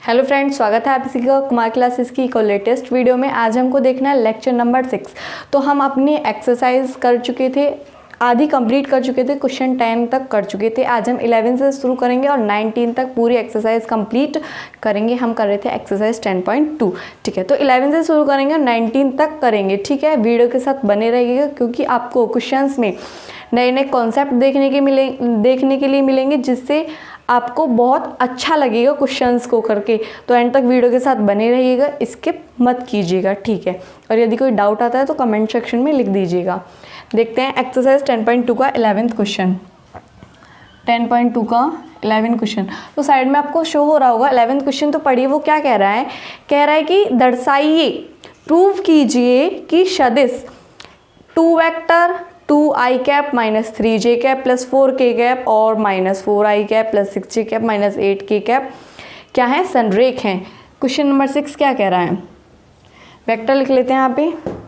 Hello friends, स्वागत है आप सभी का कुमार क्लासेस की एक लेटेस्ट वीडियो में। आज हमको देखना है लेक्चर नंबर 6। तो हम अपनी एक्सरसाइज कर चुके थे, आधी कंप्लीट कर चुके थे, क्वेश्चन 10 तक कर चुके थे। आज हम 11 से शुरू करेंगे और 19 तक पूरी एक्सरसाइज कंप्लीट करेंगे। हम कर रहे थे एक्सरसाइज 10.2, ठीक है। तो 11 से शुरू करेंगे और 19 तक करेंगे, ठीक है। वीडियो के साथ बने रहिएगा क्योंकि आपको क्वेश्चंस में नए नए कॉन्सेप्ट देखने के लिए मिलेंगे, जिससे आपको बहुत अच्छा लगेगा क्वेश्चंस को करके। तो एंड तक वीडियो के साथ बने रहिएगा, स्किप मत कीजिएगा, ठीक है। और यदि कोई डाउट आता है तो कमेंट सेक्शन में लिख दीजिएगा। देखते हैं एक्सरसाइज 10.2 का 11th क्वेश्चन। 10.2 का 11 क्वेश्चन तो साइड में आपको शो हो रहा होगा। 11th क्वेश्चन तो पढ़िए, वो क्या कह रहा है कि दर्शाइए, प्रूव कीजिए कि सदिश 2 vector 2i cap minus 3j cap plus 4k cap और minus 4i cap plus 6j cap minus 8k cap क्या है, संरेख हैं। क्वेश्चन नंबर 6 क्या कह रहा है, वेक्टर लिख लेते हैं यहाँ पे।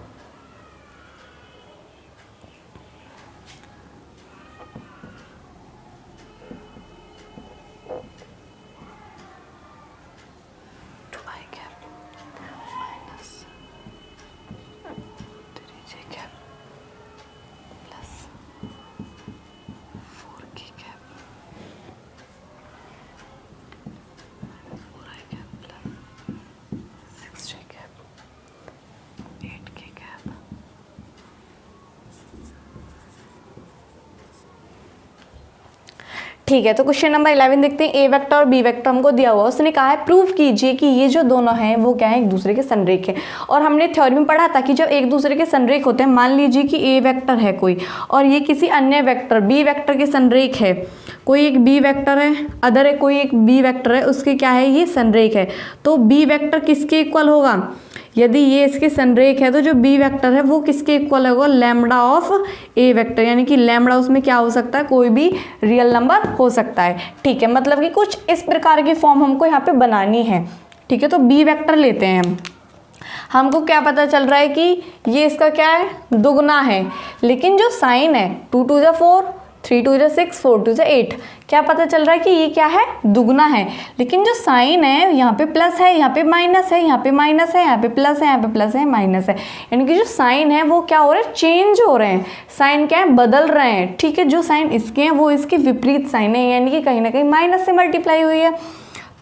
ठीक है, तो क्वेश्चन नंबर 11 देखते हैं। ए वेक्टर और बी वेक्टर हमको दिया हुआ, उसने कहा है प्रूव कीजिए कि ये जो दोनों हैं वो क्या है, एक दूसरे के संरेख हैं। और हमने थ्योरी में पढ़ा था कि जब एक दूसरे के संरेख होते हैं, मान लीजिए कि ए वेक्टर है कोई और ये किसी अन्य वेक्टर बी वेक्टर के संरेख है, कोई एक बी वेक्टर है, अदर है कोई एक बी वेक्टर है, उसके क्या है, ये संरेख है। तो बी वेक्टर किसके इक्वल होगा, यदि ये इसके संरेख है तो जो बी वेक्टर है वो किसके इक्वल होगा, लैम्बडा ऑफ ए वेक्टर। यानी कि लैम्बडा उसमें क्या हो सकता है, कोई भी रियल नंबर हो सकता है, ठीक है। मतलब कि कुछ इस प्रकार की फॉर्म हमको यहाँ पे बनानी है, ठीक है। तो बी वेक्टर लेते हैं हम। हमको क्या पता चल रहा है कि ये इसका क्या है, दुगना है, लेकिन जो साइन है 2 2 4, 3 2 6, 4 2 8, क्या पता चल रहा है कि ये क्या है, दुगना है। लेकिन जो साइन है यहाँ पे प्लस है, यहाँ पे माइनस है, यहाँ पे माइनस है, यहाँ पे प्लस है, यहाँ पे प्लस है, माइनस है। यानी कि जो साइन है वो क्या हो रहे हैं, चेंज हो रहे हैं। साइन क्या है, बदल रहे हैं, ठीक है। जो साइन इसके हैं वो इसके विपरीत साइन है, यानी कि कहीं ना कहीं माइनस से मल्टीप्लाई हुई है।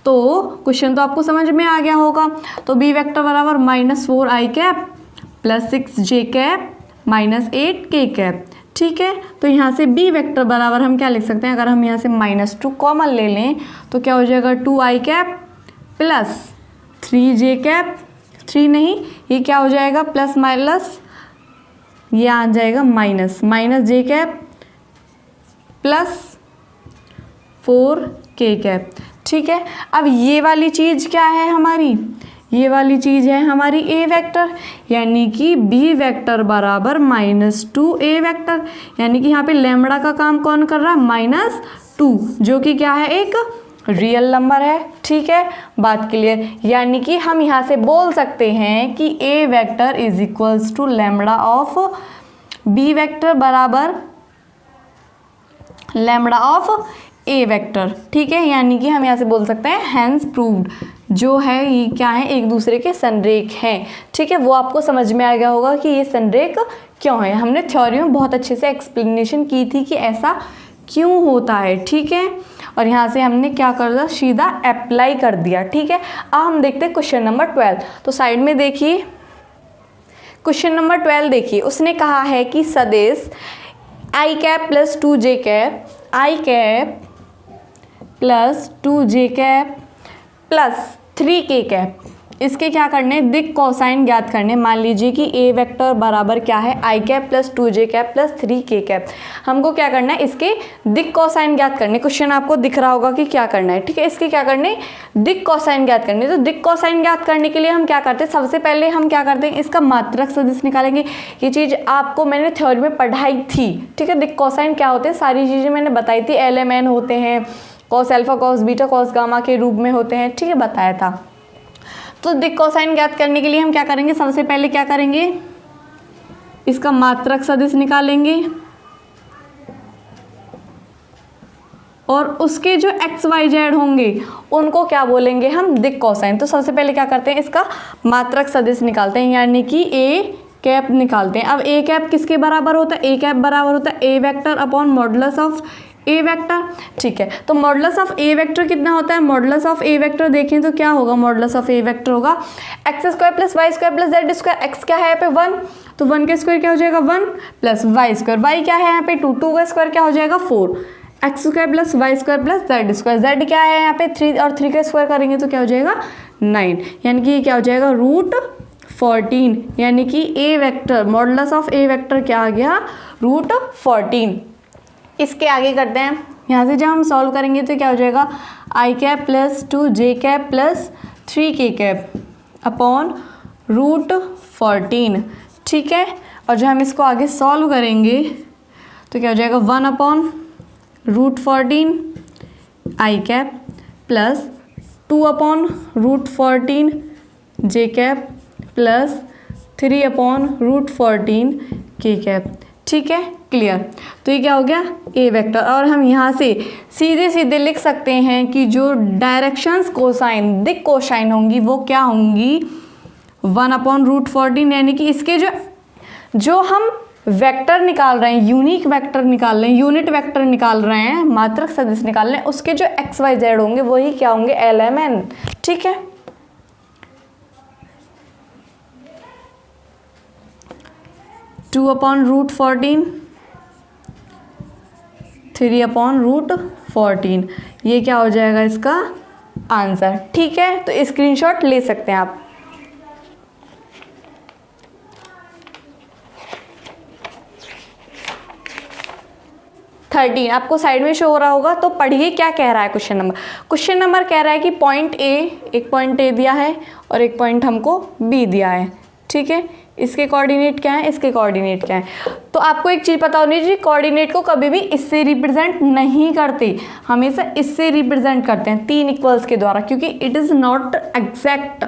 तो क्वेश्चन तो आपको समझ में आ गया होगा। तो बी वेक्टर बराबर minus 4i cap plus 6j cap minus 8k cap, ठीक है। तो यहाँ से बी वेक्टर बराबर हम क्या लिख सकते हैं, अगर हम यहाँ से -2 कॉमन ले लें तो क्या हो जाएगा, 2i cap plus 3j cap, 3 नहीं, ये क्या हो जाएगा, प्लस माइनस ये आ जाएगा minus j cap plus 4k cap, ठीक है। अब ये वाली चीज़ क्या है हमारी, ये वाली चीज़ है हमारी ए वेक्टर, यानी कि बी वेक्टर बराबर -2a वेक्टर। यानी कि यहाँ पे लैम्बडा का काम कौन कर रहा है, -2, जो कि क्या है, एक रियल नंबर है, ठीक है। बात क्लियर। यानी कि हम यहाँ से बोल सकते हैं कि A vector is equals to lambda of B vector बराबर लैम्बडा ऑफ ए वेक्टर, ठीक है। यानी कि हम यहाँ से बोल सकते हैं हैंस प्रूव्ड, जो है ये क्या है, एक दूसरे के संरेख हैं, ठीक है। वो आपको समझ में आ गया होगा कि ये संरेख क्यों है। हमने थ्योरी में बहुत अच्छे से एक्सप्लेनेशन की थी कि ऐसा क्यों होता है, ठीक है। और यहाँ से हमने क्या कर दिया, सीधा अप्लाई कर दिया, ठीक है। अब हम देखते हैं क्वेश्चन नंबर 12। तो साइड में देखिए क्वेश्चन नंबर 12 देखिए, उसने कहा है कि सदिश i cap plus 2j cap, i cap plus 2j cap plus 3k cap, इसके क्या करने, दिक कोसाइन ज्ञात करने। मान लीजिए कि ए वेक्टर बराबर क्या है, i cap plus 2j cap plus 3k cap. हमको क्या करना है, इसके दिक कोसाइन ज्ञात करने। क्वेश्चन आपको दिख रहा होगा कि क्या करना है, ठीक है। इसके क्या करने, दिक कोसाइन ज्ञात करने। तो दिक कोसाइन ज्ञात करने के लिए हम क्या करते हैं, सबसे पहले हम क्या करते हैं, इसका मात्रक सदिश निकालेंगे। ये चीज़ आपको मैंने थ्योरी में पढ़ाई थी, ठीक है। दिक कोसाइन क्या होते हैं, सारी चीज़ें मैंने बताई थी। LMN होते हैं, cos alpha cos beta cos gamma के रूप में होते हैं, ठीक है, बताया था। तो दिक कोसाइन ज्ञात करने के लिए हम क्या करेंगे, सबसे पहले क्या करेंगे, इसका मात्रक सदिश निकालेंगे और उसके जो एक्स वाई जेड होंगे उनको क्या बोलेंगे हम, दिक् कोसाइन। तो सबसे पहले क्या करते हैं, इसका मात्रक सदिश निकालते हैं, यानी कि ए कैप निकालते हैं। अब ए कैप किसके बराबर होता है, ए कैप बराबर होता है A vector upon modulus of A vector. ठीक है, तो मॉडुलस ऑफ ए वेक्टर कितना होता है, मॉडुलस ऑफ ए वेक्टर देखें तो क्या होगा, मॉडुलस ऑफ ए वेक्टर होगा x square plus y square plus z square. X क्या है यहाँ पे 1, तो 1 का स्क्वायर क्या हो जाएगा 1 प्लस वाई स्क्वायर, वाई क्या है यहाँ पे 2, 2 का स्क्वायर क्या हो जाएगा 4, x square plus y square plus z square, z क्या है यहाँ पे 3 और 3 का स्क्वायर करेंगे तो क्या हो जाएगा 9, यानी कि ये क्या हो जाएगा √14, यानी कि A vector modulus of A vector क्या आ गया √14। इसके आगे करते हैं, यहाँ से जब हम सॉल्व करेंगे तो क्या हो जाएगा I cap plus 2j cap plus 3k cap upon √14। ठीक है, और जब हम इसको आगे सॉल्व करेंगे तो क्या हो जाएगा 1 upon √14 I cap plus 2 upon √14 j cap plus 3 upon √14 k cap. ठीक है, क्लियर। तो ये क्या हो गया ए वेक्टर, और हम यहाँ से सीधे सीधे लिख सकते हैं कि जो डायरेक्शंस कोसाइन दिक् कोसाइन होंगी वो क्या होंगी 1 अपॉन √14, यानी कि इसके जो हम वेक्टर निकाल रहे हैं, यूनिक वेक्टर निकाल रहे हैं, यूनिट वेक्टर निकाल रहे हैं, मात्रक सदिश निकाल रहे हैं, उसके जो एक्स वाई जेड होंगे वही क्या होंगे LMN। ठीक है, 2 अपॉन √14 3 अपॉन √14, ये क्या हो जाएगा इसका आंसर। ठीक है, तो स्क्रीनशॉट ले सकते हैं आप। थर्टीन आपको साइड में शो हो रहा होगा, तो पढ़िए क्या कह रहा है क्वेश्चन नंबर। क्वेश्चन नंबर कह रहा है कि पॉइंट ए, एक पॉइंट ए दिया है और एक पॉइंट हमको बी दिया है। ठीक है, इसके कोऑर्डिनेट क्या है, इसके कोऑर्डिनेट क्या है। तो आपको एक चीज़ पता होनी चाहिए, कोऑर्डिनेट को कभी भी इससे रिप्रेजेंट नहीं करते, हमेशा इससे रिप्रेजेंट करते हैं 3 इक्वल्स के द्वारा, क्योंकि it is not exact,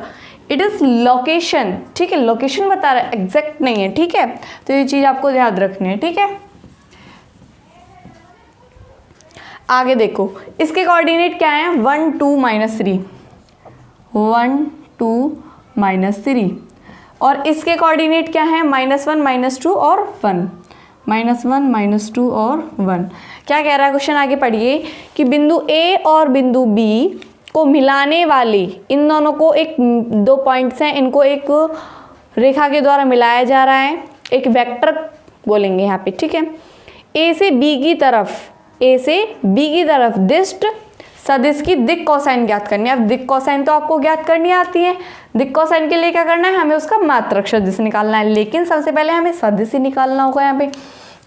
it is location. ठीक है, लोकेशन बता रहा है, एग्जैक्ट नहीं है। ठीक है, तो ये चीज़ आपको याद रखनी है। ठीक है, आगे देखो, इसके कोऑर्डिनेट क्या है 1 2 -3, 1 2 -3, और इसके कोऑर्डिनेट क्या है -1 -2 और 1, -1 -2 और 1। क्या कह रहा है क्वेश्चन, आगे पढ़िए कि बिंदु ए और बिंदु बी को मिलाने वाले इन दोनों को, एक 2 पॉइंट्स हैं, इनको एक रेखा के द्वारा मिलाया जा रहा है, एक वेक्टर बोलेंगे यहाँ पे। ठीक है, ए से बी की तरफ, ए से बी की तरफ दिष्ट सदिश की दिक् कोसाइन ज्ञात करनी है। अब दिक् कोसाइन तो आपको ज्ञात करनी आती है, दिक् कोसाइन के लिए क्या करना है, हमें उसका मात्रक सदिश निकालना है, लेकिन सबसे पहले हमें सदिश ही निकालना होगा। यहाँ पे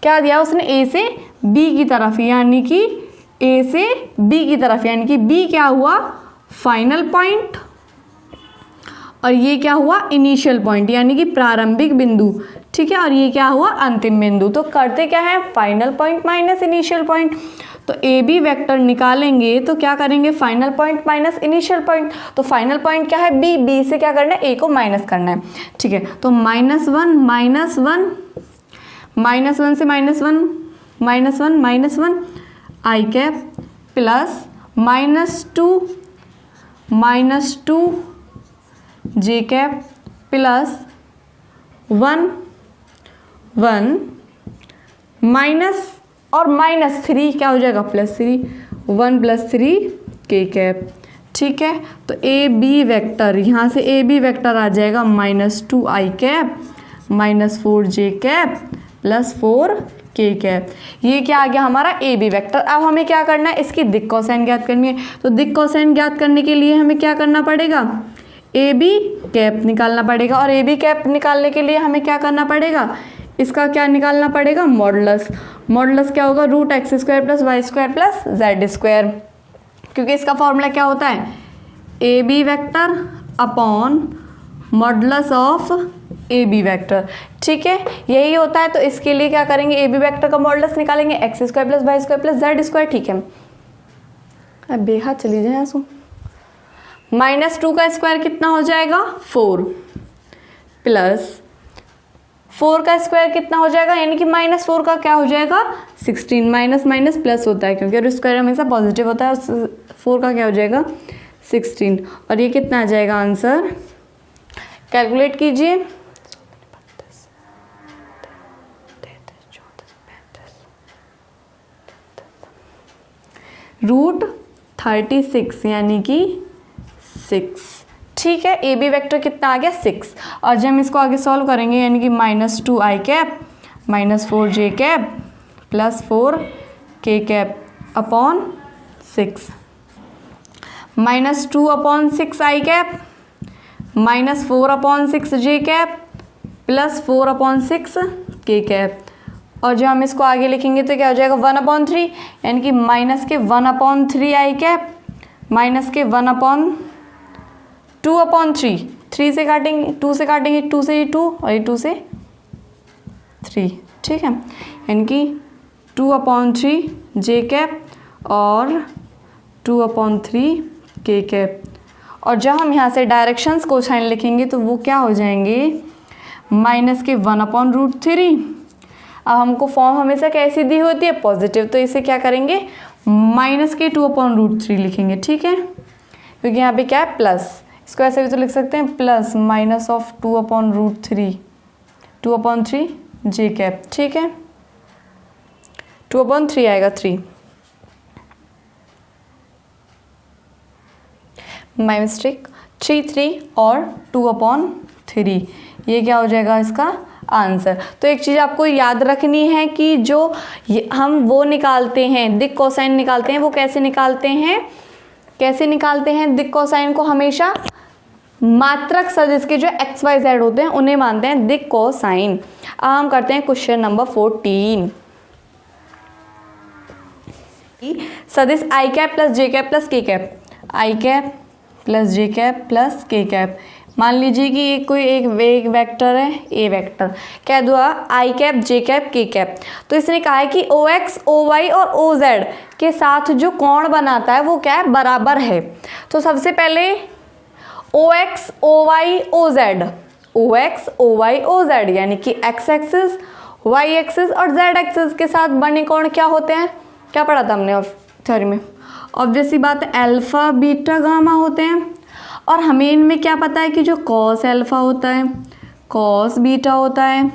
क्या दिया उसने, ए से बी की तरफ, यानी कि ए से बी की तरफ, यानी कि बी क्या हुआ फाइनल पॉइंट और ये क्या हुआ इनिशियल पॉइंट, यानी कि प्रारंभिक बिंदु। ठीक है, और ये क्या हुआ अंतिम बिंदु। तो करते क्या है, final point minus initial point. तो ए बी वेक्टर निकालेंगे तो क्या करेंगे, final point minus initial point. तो फाइनल पॉइंट क्या है बी, बी से क्या करना है ए को माइनस करना है। ठीक है, तो -1 -1 -1 से -1 -1 आई कैप प्लस -2 जे कैप प्लस 1 1 माइनस और -3 क्या हो जाएगा +3, 1 + 3 k कैप। ठीक है, तो ए बी वेक्टर, यहाँ से ए बी वेक्टर आ जाएगा -2 आई कैप -4 जे कैप प्लस 4 k कैप। ये क्या आ गया हमारा ए बी वेक्टर। अब हमें क्या करना है, इसकी दिक् कोसाइन ज्ञात करनी है। तो दिक् कोसाइन ज्ञात करने के लिए हमें क्या करना पड़ेगा, ए बी कैप निकालना पड़ेगा, और ए बी कैप निकालने के लिए हमें क्या करना पड़ेगा, इसका क्या निकालना पड़ेगा मॉडुलस। मॉडुलस क्या होगा √x² + y² + z², क्योंकि इसका फॉर्मूला क्या होता है a B vector upon modulus of a B vector. ठीक है, यही होता है। तो इसके लिए क्या करेंगे, ए बी वेक्टर का मॉडुलस निकालेंगे x² + y² + z²। ठीक है, अब बेहाथ चली जाए आंसू। -2 का स्क्वायर कितना हो जाएगा 4 प्लस 4 का स्क्वायर कितना हो जाएगा, यानी कि -4 का क्या हो जाएगा 16, माइनस माइनस प्लस होता है क्योंकि स्क्वायर हमेशा पॉजिटिव होता है। 4 का क्या हो जाएगा 16, और ये कितना आ जाएगा आंसर, कैलकुलेट कीजिए। √36 यानी कि 6। ठीक है, ए बी वेक्टर कितना आ गया 6, और जब हम इसको आगे सॉल्व करेंगे यानी कि -2i cap -4j cap +4k cap upon 6, -2/6i cap -4/6j cap +4/6k cap, और जब हम इसको आगे लिखेंगे तो क्या हो जाएगा 1/3, यानी कि -1/3i कैप -1/2/3, 3 से काटेंगे 2 से काटेंगे, 2 से 2 और ये 2 से 3। ठीक है, यानी कि 2/3j कैप और 2/3k कैप, और जब हम यहाँ से डायरेक्शंस कोसाइन लिखेंगे तो वो क्या हो जाएंगे -1/√3। अब हमको फॉर्म हमेशा कैसी दी होती है पॉजिटिव, तो इसे क्या करेंगे -2/√3 लिखेंगे। ठीक है, क्योंकि यहाँ पे क्या है प्लस, इसको ऐसे भी तो लिख सकते हैं प्लस -2/√3 2/3j कैप। ठीक है, 2/3 आएगा 3, माई मिस्टेक, 3 और 2/3, ये क्या हो जाएगा इसका आंसर। तो एक चीज़ आपको याद रखनी है कि जो हम वो निकालते हैं दिक कोसाइन निकालते हैं, वो कैसे निकालते हैं दिक कोसाइन को हमेशा मात्रक सदिश के जो x y z होते हैं उन्हें मानते हैं दिक कोसाइन। अब हम करते हैं क्वेश्चन नंबर 14। सदिश i cap plus j cap plus k cap, i cap plus j cap plus k cap, मान लीजिए कि ये कोई एक वेक्टर है ए वेक्टर, कह दो आई कैप जे कैप के कैप। तो इसने कहा है कि ओ एक्स ओ वाई और ओ जेड के साथ जो कोण बनाता है वो क्या है बराबर है। तो सबसे पहले O X O Y O Z, O X O Y O Z यानी कि एक्स एक्सिस वाई एक्सिस और जेड एक्सिस के साथ बने कोण क्या होते हैं, क्या पढ़ा था हमने थ्योरी में, ऑब्वियस सी बात है अल्फा बीटा गामा होते हैं। और हमें इनमें क्या पता है कि जो कॉस अल्फा होता है, कॉस बीटा होता है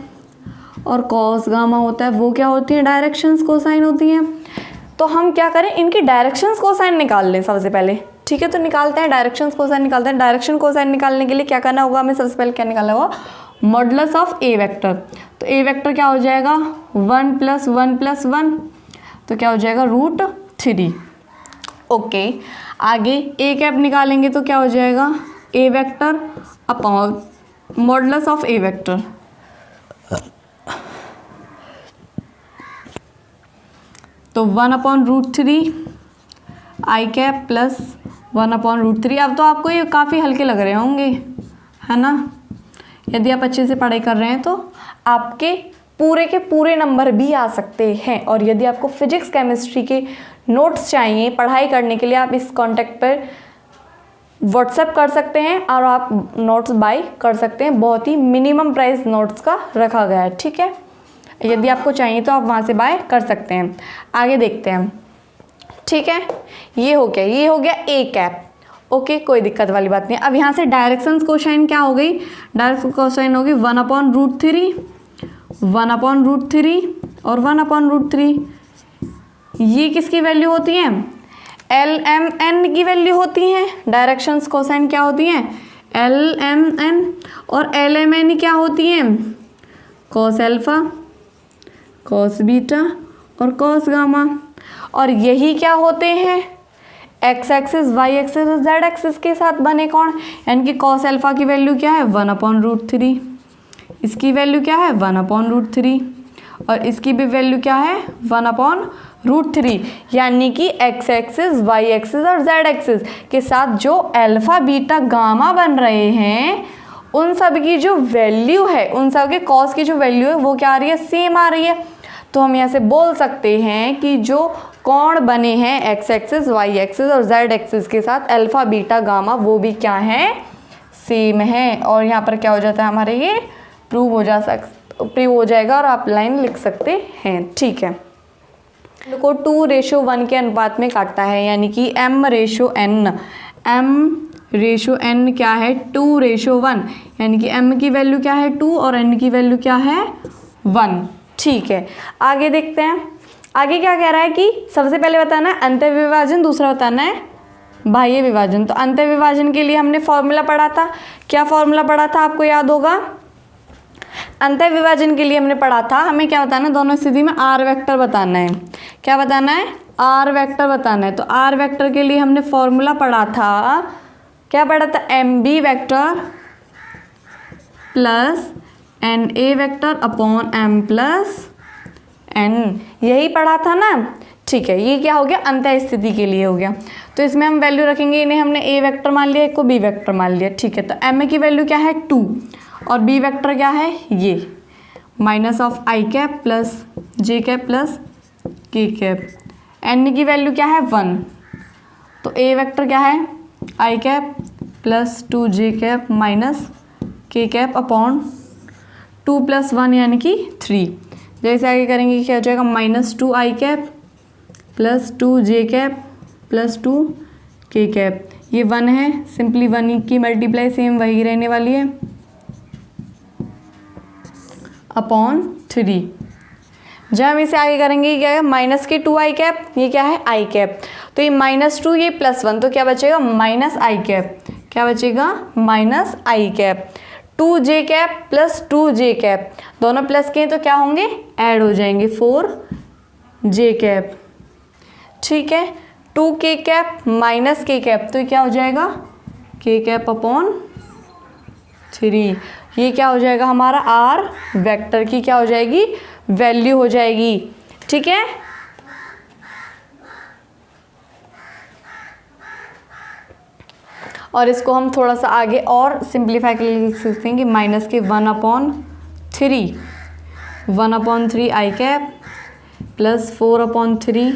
और कॉस गामा होता है वो क्या होती हैं डायरेक्शंस कोसाइन होती हैं। तो हम क्या करें इनकी डायरेक्शंस कोसाइन निकाल लें सबसे पहले। ठीक है, तो निकालते हैं डायरेक्शंस कोसाइन निकालते हैं। डायरेक्शन कोसाइन निकालने के लिए क्या करना होगा हमें, सबसे पहले क्या निकालना होगा मॉडुलस ऑफ ए वेक्टर। तो ए वेक्टर क्या हो जाएगा 1 + 1 + 1, तो क्या हो जाएगा √3। ओके, आगे ए कैप निकालेंगे तो क्या हो जाएगा A vector upon modulus of A vector, तो 1/√3 आई कैप प्लस 1/√3। अब तो आपको ये काफ़ी हल्के लग रहे होंगे, है ना। यदि आप अच्छे से पढ़ाई कर रहे हैं तो आपके पूरे के पूरे नंबर भी आ सकते हैं। और यदि आपको फिजिक्स केमिस्ट्री के नोट्स चाहिए पढ़ाई करने के लिए, आप इस कॉन्टैक्ट पर व्हाट्सएप कर सकते हैं और आप नोट्स बाय कर सकते हैं। बहुत ही मिनिमम प्राइस नोट्स का रखा गया है। ठीक है, यदि आपको चाहिए तो आप वहाँ से बाय कर सकते हैं। आगे देखते हैं। ठीक है, ये हो गया ए कैप। ओके, कोई दिक्कत वाली बात नहीं। अब यहाँ से डायरेक्शंस कोसाइन क्या हो गई, डायरेक्शन कोसाइन होगी 1/√3 1/√3 और 1/√3। ये किसकी वैल्यू होती है LMN की वैल्यू होती है। डायरेक्शंस कोसाइन क्या होती हैं LMN, और LMN क्या होती हैं कॉस अल्फा कॉस बीटा और कॉस गामा। और यही क्या होते हैं एक्स एक्सिस वाई एक्सिस और जेड एक्सिस के साथ बने कोण, यानी कि कॉस अल्फा की वैल्यू क्या है 1/√3, इसकी वैल्यू क्या है 1/√3 और इसकी भी वैल्यू क्या है 1/√3। यानी कि एक्स एक्सिस वाई एक्सिस और जेड एक्सिस के साथ जो अल्फा बीटा गामा बन रहे हैं उन सब की जो वैल्यू है, उन सब के कॉस की जो वैल्यू है वो क्या आ रही है सेम आ रही है। तो हम यहाँ से बोल सकते हैं कि जो कोण बने हैं एक्स एक्सिस वाई एक्सिस और जेड एक्सिस के साथ अल्फा बीटा गामा वो भी क्या है सेम है। और यहाँ पर क्या हो जाता है हमारे ये प्रूव तो प्रूव हो जाएगा और आप लाइन लिख सकते हैं। ठीक है, को 2:1 के अनुपात में काटता है, यानी कि m/n, m/n क्या है 2:1, यानी कि m की वैल्यू क्या है 2 और n की वैल्यू क्या है 1। ठीक है, आगे देखते हैं। आगे क्या कह रहा है कि सबसे पहले बताना है अंतःविभाजन, दूसरा बताना है बाह्य विभाजन। तो अंतःविभाजन के लिए हमने फॉर्मूला पढ़ा था, क्या फॉर्मूला पढ़ा था आपको याद होगा? अंतःविभाजन के लिए हमने पढ़ा था, हमें क्या बताना है, दोनों स्थिति में आर वेक्टर बताना है। क्या बताना है? आर वेक्टर बताना है। तो आर वेक्टर के लिए हमने फॉर्मूला पढ़ा था, क्या पढ़ा था? mb vector plus na vector upon m plus n, यही पढ़ा था ना। ठीक है, ये क्या हो गया? अंतः स्थिति के लिए हो गया। तो इसमें हम वैल्यू रखेंगे, इन्हें हमने a वेक्टर मान लिया, एक को b वेक्टर मान लिया। ठीक है, तो m की वैल्यू क्या है 2 और b वेक्टर क्या है ये minus of i cap plus j cap plus k cap, n की वैल्यू क्या है 1, तो a वेक्टर क्या है i cap plus 2j cap minus k cap upon 2 + 1 यानी कि 3। जैसे आगे करेंगे क्या हो जाएगा? -2i cap plus 2j cap plus 2k cap, ये 1 है, सिंपली 1 की मल्टीप्लाई सेम वही रहने वाली है अपॉन 3। जब हम इसे आगे करेंगे क्या है? माइनस के 2i कैप, ये क्या है i कैप, तो ये -2 ये +1, तो क्या बचेगा? -i कैप, क्या बचेगा? -i cap. 2j cap plus 2j cap, दोनों प्लस के हैं तो क्या होंगे? ऐड हो जाएंगे 4j कैप। ठीक है, 2k cap minus k cap, तो क्या हो जाएगा? k cap upon 3। ये क्या हो जाएगा? हमारा आर वेक्टर की क्या हो जाएगी? वैल्यू हो जाएगी। ठीक है, और इसको हम थोड़ा सा आगे और सिंप्लीफाई कर लिख सकते हैं कि माइनस के 1/3 1/3 i cap plus 4/3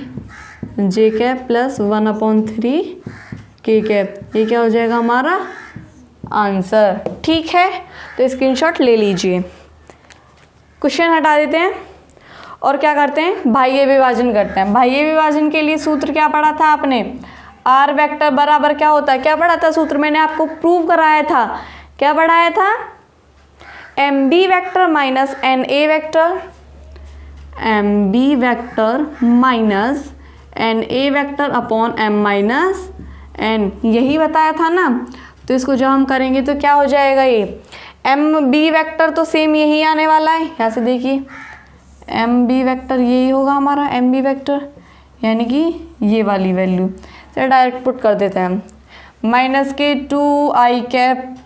j cap plus 1/3 k cap, ये क्या हो जाएगा हमारा आंसर। ठीक है, तो स्क्रीनशॉट ले लीजिए। क्वेश्चन हटा देते हैं और क्या करते हैं? बाह्य विभाजन करते हैं। बाह्य विभाजन के लिए सूत्र क्या पढ़ा था आपने? आर वेक्टर बराबर क्या होता है? क्या पढ़ा था सूत्र? मैंने आपको प्रूव कराया था। क्या पढ़ाया था? mb vector minus na vector, mb vector minus na vector upon m minus n, यही बताया था ना। तो इसको जब हम करेंगे तो क्या हो जाएगा? ये mb वेक्टर तो सेम यही आने वाला है, यहाँ से देखिए mb वेक्टर यही होगा हमारा mb वेक्टर, यानी कि ये वाली वैल्यू से डायरेक्ट पुट कर देते हैं हम। माइनस के 2i cap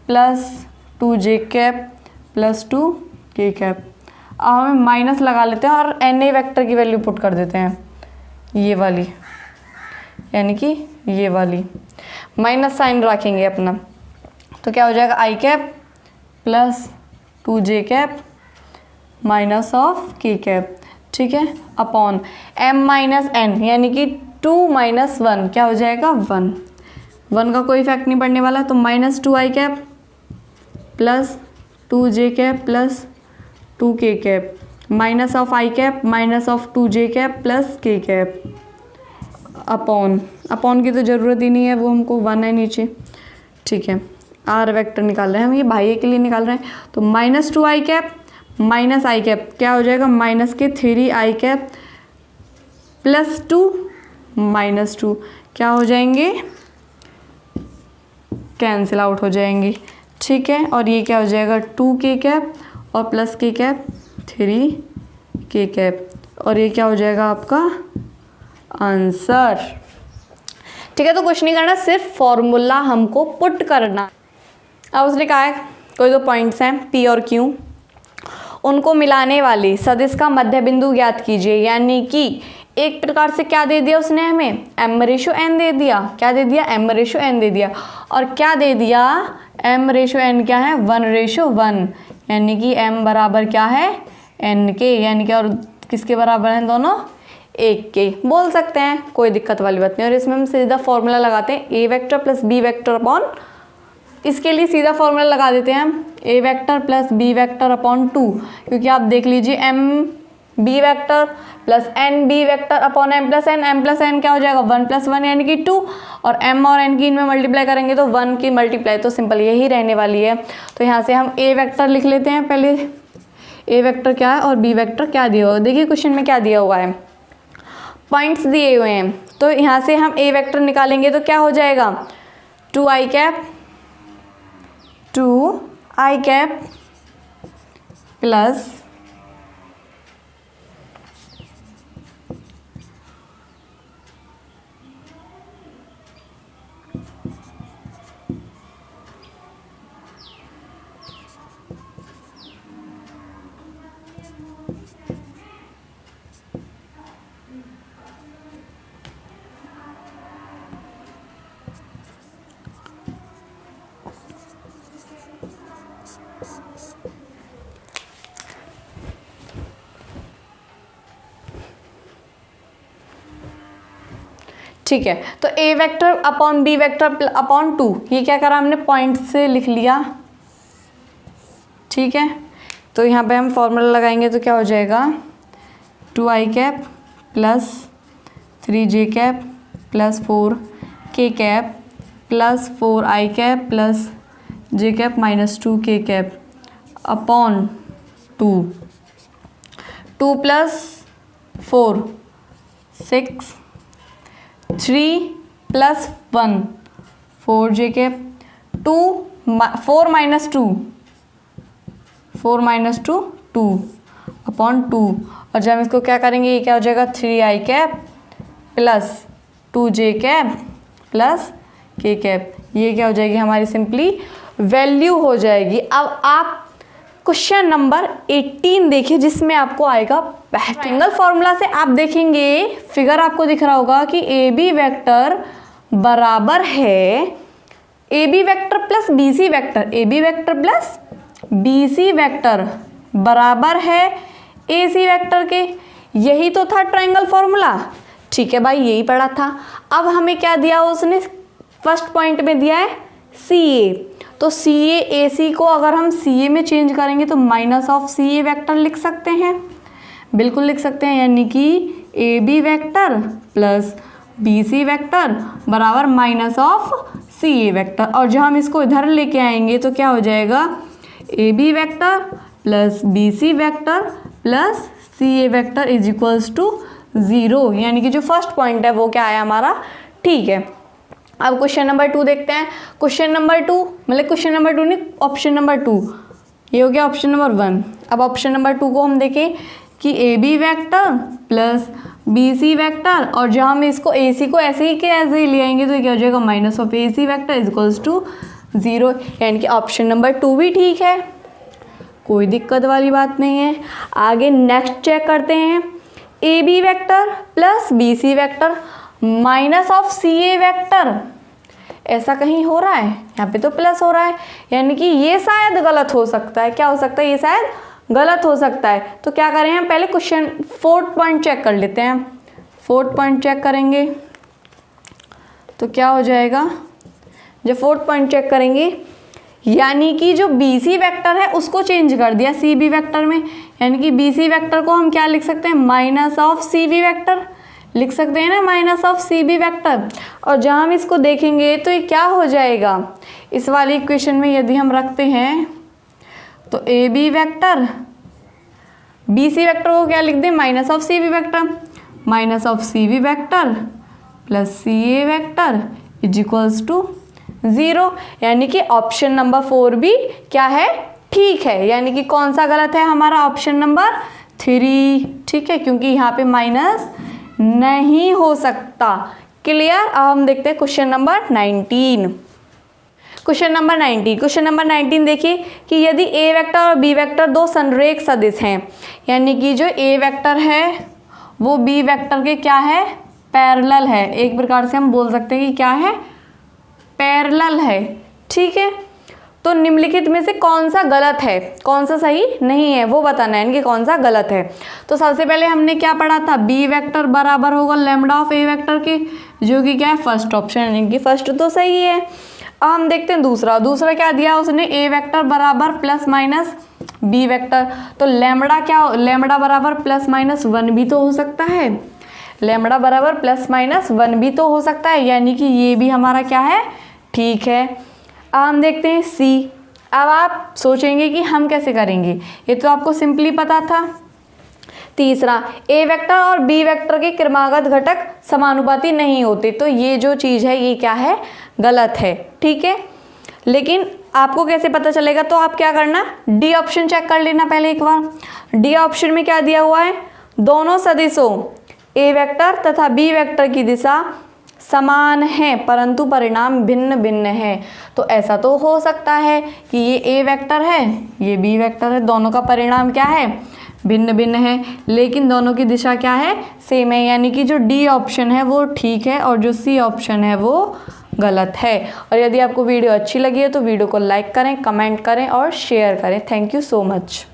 plus 2j cap plus 2k cap, अब हमें माइनस लगा लेते हैं और na वेक्टर की वैल्यू पुट कर देते हैं, ये वाली, यानी कि ये वाली, माइनस साइन रखेंगे अपना, तो क्या हो जाएगा? i cap plus 2j cap minus of k cap. ठीक है, अपॉन m माइनस n, यानी कि 2 - 1 क्या हो जाएगा? 1 का कोई इफेक्ट नहीं पड़ने वाला, तो -2i cap plus 2j cap plus 2k cap minus of i cap minus of 2j cap plus k cap upon की तो ज़रूरत ही नहीं है, वो हमको 1 है नीचे। ठीक है, आर वेक्टर निकाल रहे हैं हम, ये बाह्य के लिए निकाल रहे हैं, तो -2i cap minus i cap क्या हो जाएगा? माइनस के 3i कैप प्लस 2 माइनस 2 क्या हो जाएंगे? कैंसिल आउट हो जाएंगे। ठीक है, और ये क्या हो जाएगा? 2k कैप और plus k cap 3k cap, और ये क्या हो जाएगा आपका आंसर। ठीक है, तो कुछ नहीं करना, सिर्फ फॉर्मूला हमको पुट करना। अब उसने कहा है कोई दो पॉइंट्स हैं p और q, उनको मिलाने वाले सदिश का मध्य बिंदु ज्ञात कीजिए। यानी कि एक प्रकार से क्या दे दिया उसने हमें? m/n दे दिया। क्या दे दिया? m/n दे दिया। और क्या दे दिया? m/n क्या है? 1/1, यानी कि m बराबर क्या है? n के, यानी कि और किसके बराबर हैं दोनों? 1 के बोल सकते हैं, कोई दिक्कत वाली बात नहीं। और इसमें हम सीधा फॉर्मूला लगाते हैं a vector plus b vector upon इसके लिए सीधा फॉर्मूला लगा देते हैं हम, A vector plus B vector upon 2, क्योंकि आप देख लीजिए M B vector plus N B vector upon M plus N क्या हो जाएगा 1 + 1 यानी कि 2, और एम और एन की इनमें मल्टीप्लाई करेंगे तो 1 की मल्टीप्लाई तो सिंपल यही रहने वाली है। तो यहाँ से हम ए वेक्टर लिख लेते हैं, पहले ए वेक्टर क्या है और बी वेक्टर क्या दिया हुआ है। देखिए क्वेश्चन में क्या दिया हुआ है, पॉइंट्स दिए हुए हैं, तो यहाँ से हम ए वेक्टर निकालेंगे तो क्या हो जाएगा 2i कैप प्लस ठीक है। तो A vector upon B vector upon 2, ये क्या करा हमने पॉइंट से लिख लिया, ठीक है। तो यहाँ पे हम फॉर्मूला लगाएंगे तो क्या हो जाएगा 2i cap plus 3j cap plus 4k cap plus 4i cap plus j cap minus 2k cap upon 2 + 4 6 3 + 1 4j cap 4 - 2 2 upon 2, और जब हम इसको क्या करेंगे ये क्या हो जाएगा 3i cap plus 2j cap plus k cap, ये क्या हो जाएगी हमारी सिंपली वैल्यू हो जाएगी। अब आप क्वेश्चन नंबर 18 देखिए, जिसमें आपको आएगा रेक्टेंगल फॉर्मूला से आप देखेंगे फिगर आपको दिख रहा होगा कि ए बी वेक्टर बराबर है a B vector plus B C vector, a B vector plus B C vector बराबर है ए सी वेक्टर के, यही तो था ट्रायंगल फॉर्मूला, ठीक है भाई यही पढ़ा था। अब हमें क्या दिया उसने, फर्स्ट पॉइंट में दिया है सी ए, तो सी ए सी को अगर हम सी ए में चेंज करेंगे तो minus of C A vector लिख सकते हैं, बिल्कुल लिख सकते हैं, यानी कि A B vector plus B C vector बराबर minus of C A vector, और जब हम इसको इधर लेके आएंगे तो क्या हो जाएगा a B vector plus B C vector plus c A vector is equals to 0, यानी कि जो फर्स्ट पॉइंट है वो क्या है हमारा, ठीक है। अब क्वेश्चन नंबर 2 देखते हैं। क्वेश्चन नंबर 2 मतलब क्वेश्चन नंबर 2 नहीं, ऑप्शन नंबर 2, ये हो गया ऑप्शन नंबर 1। अब ऑप्शन नंबर 2 को हम देखें कि A B vector plus B C vector, और जहाँ हम इसको ए सी को ऐसे ही ले आएंगे तो ये क्या हो जाएगा minus of a c vector is equals to 0, यानी कि ऑप्शन नंबर 2 भी ठीक है, कोई दिक्कत वाली बात नहीं है। आगे नेक्स्ट चेक करते हैं, a B vector plus B C vector minus of C A vector, ऐसा कहीं हो रहा है, यहाँ पे तो प्लस हो रहा है, यानी कि ये शायद गलत हो सकता है, क्या हो सकता है ये शायद गलत हो सकता है। तो क्या करें हम पहले क्वेश्चन 4th पॉइंट चेक कर लेते हैं, 4th पॉइंट चेक करेंगे तो क्या हो जाएगा, जब 4th पॉइंट चेक करेंगे यानी कि जो बी सी वेक्टर है उसको चेंज कर दिया सी बी वेक्टर में, यानी कि बी सी वेक्टर को हम क्या लिख सकते हैं minus of c b vector लिख सकते हैं ना, minus of c b vector, और जहाँ हम इसको देखेंगे तो ये क्या हो जाएगा इस वाली इक्वेशन में यदि हम रखते हैं तो a B vector b C vector को क्या लिख दें minus of c b vector, minus of c b vector plus c A vector is equals to 0, यानी कि ऑप्शन नंबर 4 भी क्या है ठीक है, यानी कि कौन सा गलत है हमारा ऑप्शन नंबर 3, ठीक है, क्योंकि यहाँ पे माइनस नहीं हो सकता। क्लियर। अब हम देखते हैं क्वेश्चन नंबर 19। क्वेश्चन नंबर 19 देखिए कि यदि ए वेक्टर और बी वेक्टर दो संरेख सदिश हैं, यानी कि जो ए वेक्टर है वो बी वेक्टर के क्या है पैरेलल है, एक प्रकार से हम बोल सकते हैं कि क्या है पैरेलल है, ठीक है। तो निम्नलिखित में से कौन सा गलत है, कौन सा सही नहीं है वो बताना है, इनके कौन सा गलत है। तो सबसे पहले हमने क्या पढ़ा था, बी वेक्टर बराबर होगा लैम्डा ऑफ ए वेक्टर के, जो कि क्या है फर्स्ट ऑप्शन, यानी कि फर्स्ट तो सही है। अब हम देखते हैं दूसरा क्या दिया उसने, ए वेक्टर बराबर प्लस माइनस बी वेक्टर। तो लैम्बडा बराबर प्लस माइनस 1 भी तो हो सकता है, लैम्बडा बराबर प्लस माइनस 1 भी तो हो सकता है, यानी कि ये भी हमारा क्या है, ठीक है। अब हम देखते हैं सी। अब आप सोचेंगे कि हम कैसे करेंगे, ये तो आपको सिंपली पता था। तीसरा, ए वेक्टर और बी वेक्टर के क्रमागत घटक समानुपाती नहीं होते, तो ये जो चीज़ है ये क्या है, गलत है, ठीक है। लेकिन आपको कैसे पता चलेगा, तो आप क्या करना, डी ऑप्शन चेक कर लेना पहले एक बार। डी ऑप्शन में क्या दिया हुआ है, दोनों सदिशों ए वेक्टर तथा बी वेक्टर की दिशा समान है परंतु परिणाम भिन्न भिन्न है। तो ऐसा तो हो सकता है कि ये ए वेक्टर है, ये बी वेक्टर है, दोनों का परिणाम क्या है, भिन्न भिन्न है, लेकिन दोनों की दिशा क्या है, सेम है, यानी कि जो डी ऑप्शन है वो ठीक है और जो सी ऑप्शन है वो गलत है। और यदि आपको वीडियो अच्छी लगी है तो वीडियो को लाइक करें, कमेंट करें और शेयर करें। Thank you so much.